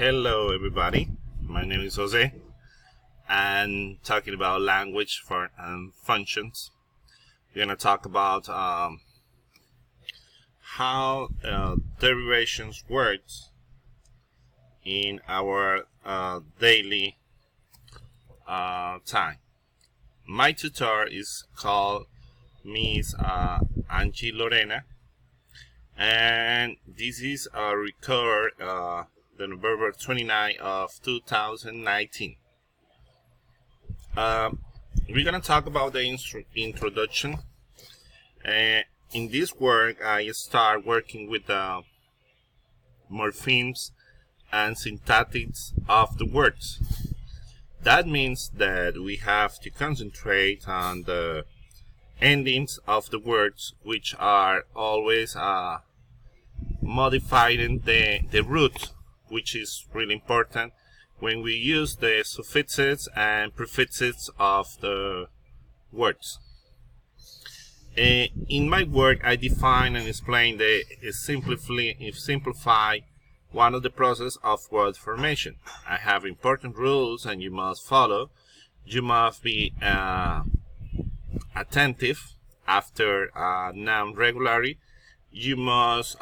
Hello everybody, my name is Jose and talking about language for functions. We're going to talk about how derivations works in our daily time. My tutor is called Miss Angie Lorena, and this is a record the November 29 of 2019. We're going to talk about the introduction. In this work, I start working with the morphemes and syntactics of the words. That means that we have to concentrate on the endings of the words, which are always modifying the root, which is really important when we use the suffixes and prefixes of the words. In my work, I define and explain the simplify one of the process of word formation. I have important rules and you must follow. You must be attentive after noun regularly. You must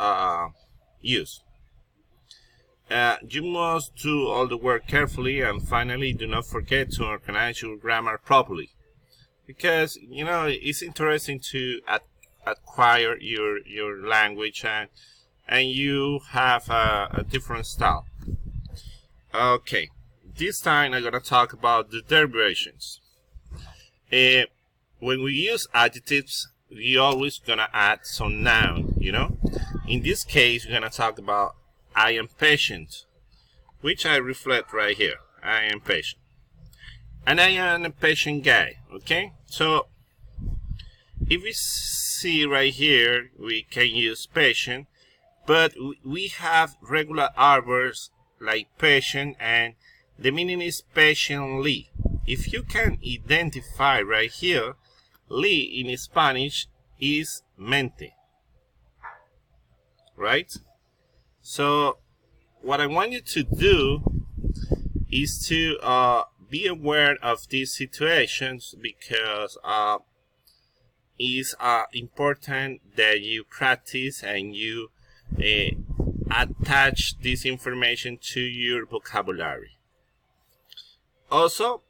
use. You must do all the work carefully, and finally do not forget to organize your grammar properly, because it's interesting to acquire your language and you have a different style. Okay, this time I'm gonna talk about the derivations. When we use adjectives, we always gonna add some noun. In this case, we're gonna talk about I am patient, which I reflect right here. I am patient, and I am a patient guy. Okay, so if we see right here, we can use patient, but we have regular adverbs like patient, and the meaning is patiently. If you can identify right here, li in Spanish is mente, right? So what I want you to do is to be aware of these situations, because it's important that you practice and you attach this information to your vocabulary. Also,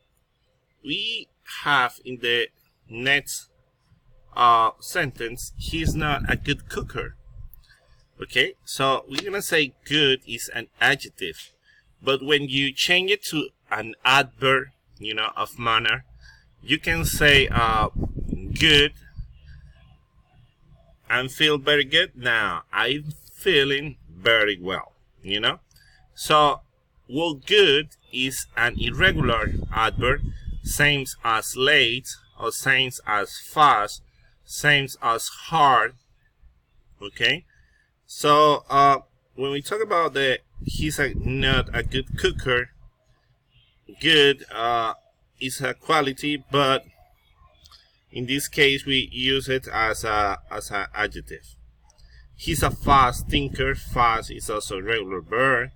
we have in the next sentence, he's not a good cooker. Okay, so we're gonna say good is an adjective, but when you change it to an adverb, of manner, you can say good and feel very good. Now I'm feeling very well. So well, good is an irregular adverb, same as late or same as fast, same as hard. Okay. So when we talk about he's not a good cooker, good is a quality, but in this case we use it as an adjective. He's a fast thinker. Fast is also a regular verb,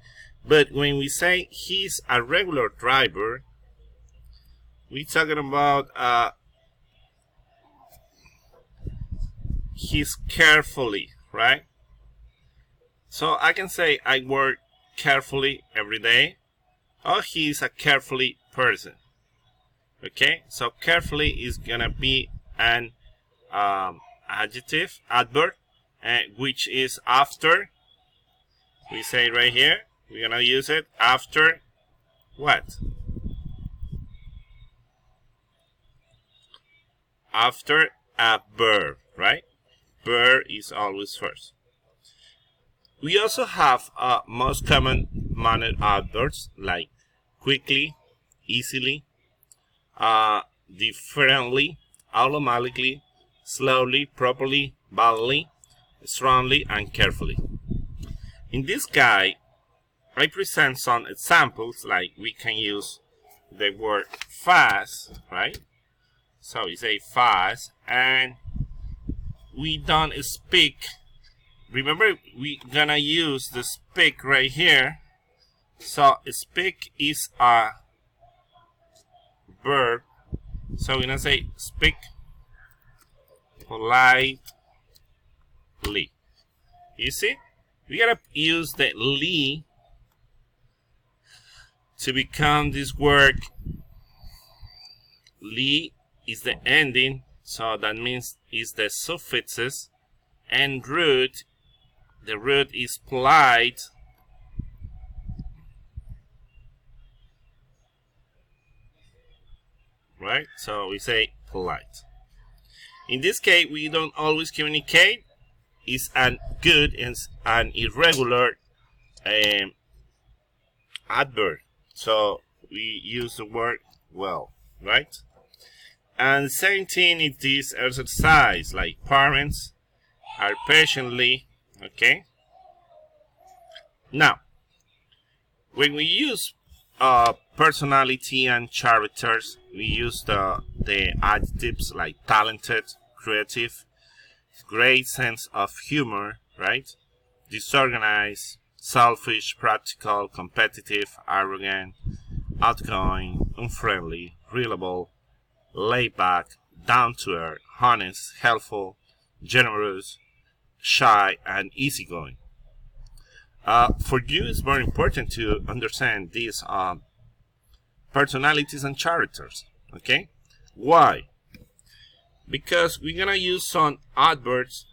but when we say he's a regular driver, we're talking about he's carefully, right? So I can say I work carefully every day, or he's a carefully person. Okay, so carefully is gonna be an adjective, adverb, which is after. We say right here, we're gonna use it after what? After a verb, right? Verb is always first. We also have most common manner adverbs like quickly, easily, differently, automatically, slowly, properly, badly, strongly, and carefully. In this guide, I present some examples, like we can use the word fast, right? So we say fast, and we don't speak. Remember, we're gonna use the speak right here So speak is a verb. So we're gonna say speak politely. You see? We gotta use the li to become this word. Li is the ending, so that means is the suffixes, and root, the root is polite. Right? So we say polite. In this case, we don't always communicate. It's an good and an irregular adverb. So we use the word well, right? And same thing is this exercise, like parents are patiently, okay? Now, when we use personality and characters, we use the adjectives like talented, creative, great sense of humor, right? Disorganized, selfish, practical, competitive, arrogant, outgoing, unfriendly, reliable, laid back, down to earth, honest, helpful, generous, shy, and easygoing. For you, it's very important to understand these personalities and characters. Okay? Why? Because we're gonna use some adverbs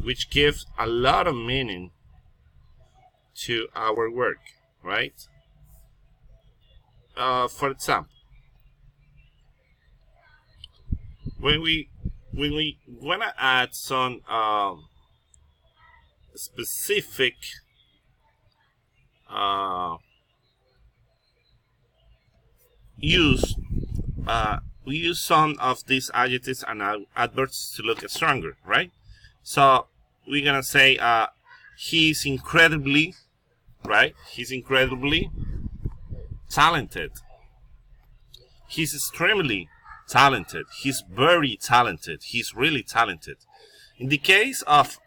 which give a lot of meaning to our work, right? For example, when we wanna add some specific use, we use some of these adjectives and adverbs to look stronger, right? So we're gonna say he's incredibly, right? He's incredibly talented. He's extremely talented. He's very talented. He's really talented. In the case of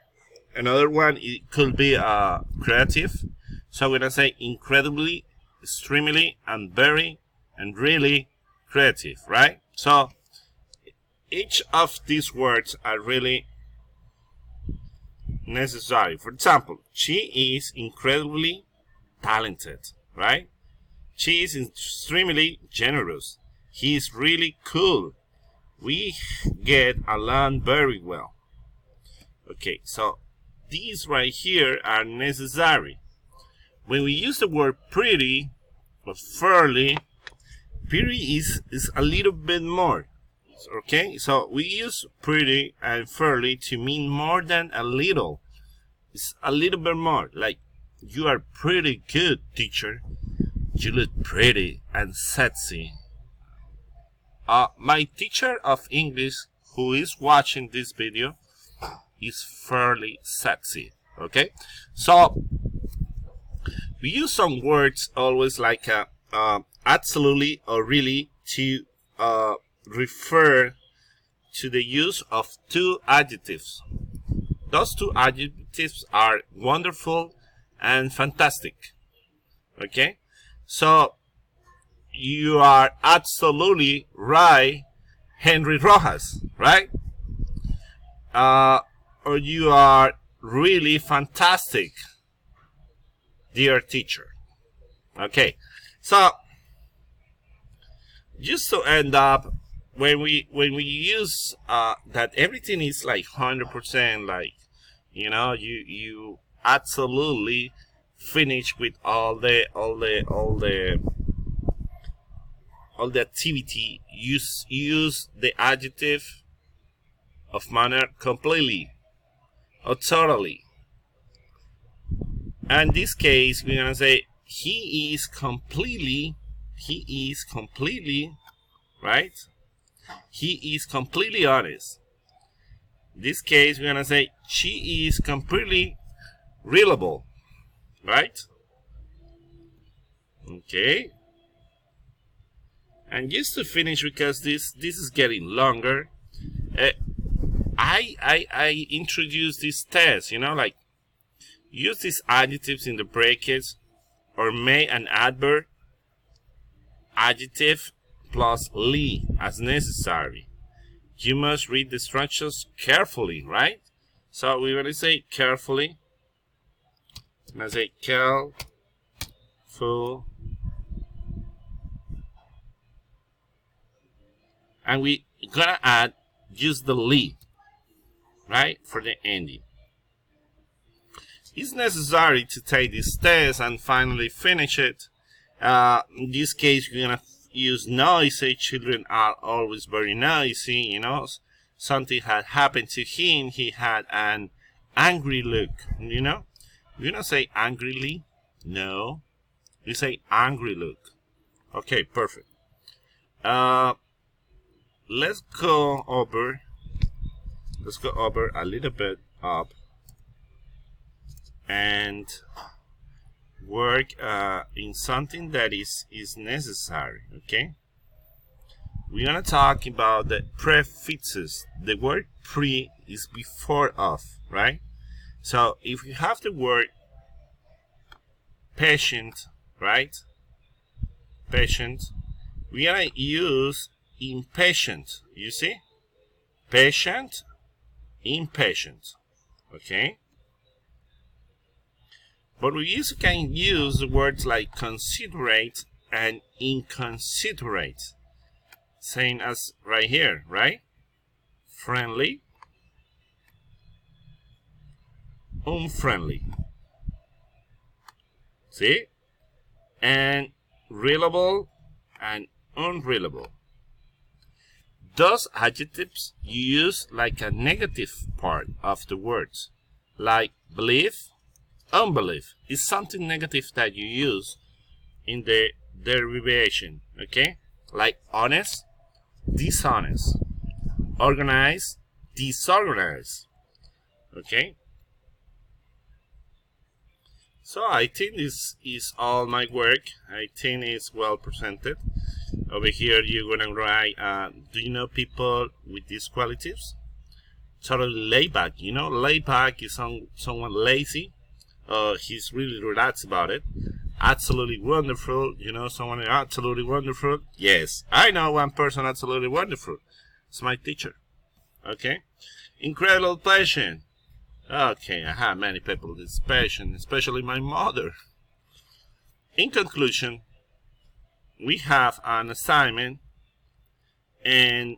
another one, it could be creative. So we're gonna say incredibly, extremely, and very, and really creative, right? So each of these words are really necessary. For example, she is incredibly talented, right? She is extremely generous. He is really cool. We get along very well. Okay, so these right here are necessary. When we use the word pretty or fairly, pretty is a little bit more. Okay, so we use pretty and fairly to mean more than a little. It's a little bit more. Like, you are pretty good, teacher. You look pretty and sexy. My teacher of English who is watching this video is fairly sexy. Okay, so we use some words always like absolutely or really to refer to the use of two adjectives. Those two adjectives are wonderful and fantastic. Okay, so you are absolutely right, Henry Rojas, right? Or you are really fantastic, dear teacher. Okay, so just to end up, when we use that everything is like 100%, like, you know, you absolutely finish with all the activity, use the adjective of manner completely or totally. And in this case, we're gonna say he is completely, right? He is completely honest. In this case, we're gonna say she is completely reliable, right? Okay. And just to finish, because this is getting longer, I introduced this test, you know, like use these adjectives in the brackets or make an adverb, adjective plus "ly" as necessary. You must read the structures carefully, right? So we're going to say carefully. I'm going to say careful. And we're going to add just the "ly," right, for the ending. It's necessary to take this test and finally finish it. In this case, we're going to use noisy. Children are always very noisy, you know. Something had happened to him. He had an angry look, you know. You don't say angrily. No. You say angry look. Okay, perfect. Let's go over a little bit up and work in something that is necessary. Okay, we're gonna talk about the prefixes. The word pre is before of, right? So if you have the word patient, right? Patient, we're gonna use impatient. You see, patient, impatient. Okay. But we also can use words like considerate and inconsiderate. Same as right here, right? Friendly, unfriendly. See? And reliable and unreliable. Those adjectives you use like a negative part of the words, like believe. Unbelief is something negative that you use in the derivation, okay? Like honest, dishonest, organized, disorganized, okay? So I think this is all my work. I think it's well presented. Over here you're gonna write, do you know people with these qualities? Totally laid back, you know? Laid back is someone lazy. He's really relaxed about it. Absolutely wonderful, you know, someone absolutely wonderful. Yes, I know one person absolutely wonderful. It's my teacher. Okay. Incredible patient. Okay, I have many people with patient, especially my mother. In conclusion, we have an assignment, and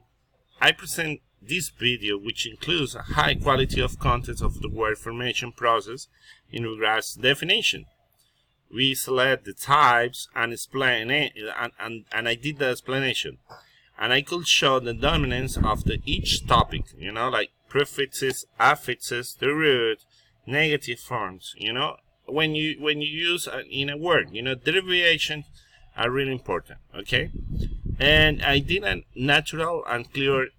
I present this video, which includes a high quality of content of the word formation process in regards to definition. We select the types and explain it, and I did the explanation, and I could show the dominance of each topic, you know, like prefixes, affixes, the root, negative forms, you know, when you use in a word, you know, derivation are really important. Okay, and I did a natural and clear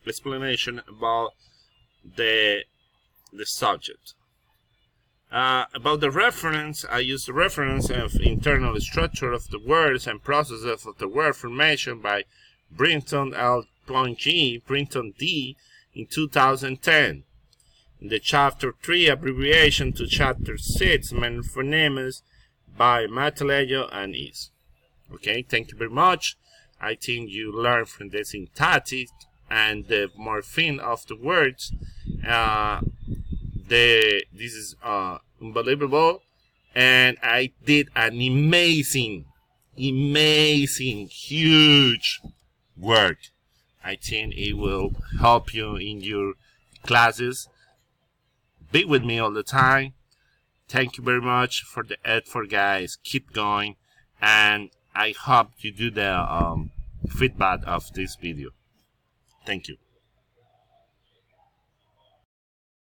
explanation about the subject. About the reference, I use the reference of internal structure of the words and processes of the word formation by Brinton L. G. Brinton D. in 2010. In the chapter 3 abbreviation to chapter 6 main phonemes by Matalejo and Is. Okay, thank you very much. I think you learned from the syntactic and the morpheme of the words. This is unbelievable, and I did an amazing, huge work. I think it will help you in your classes. Be with me all the time. Thank you very much for the effort, guys. Keep going, and I hope you do the feedback of this video. Thank you.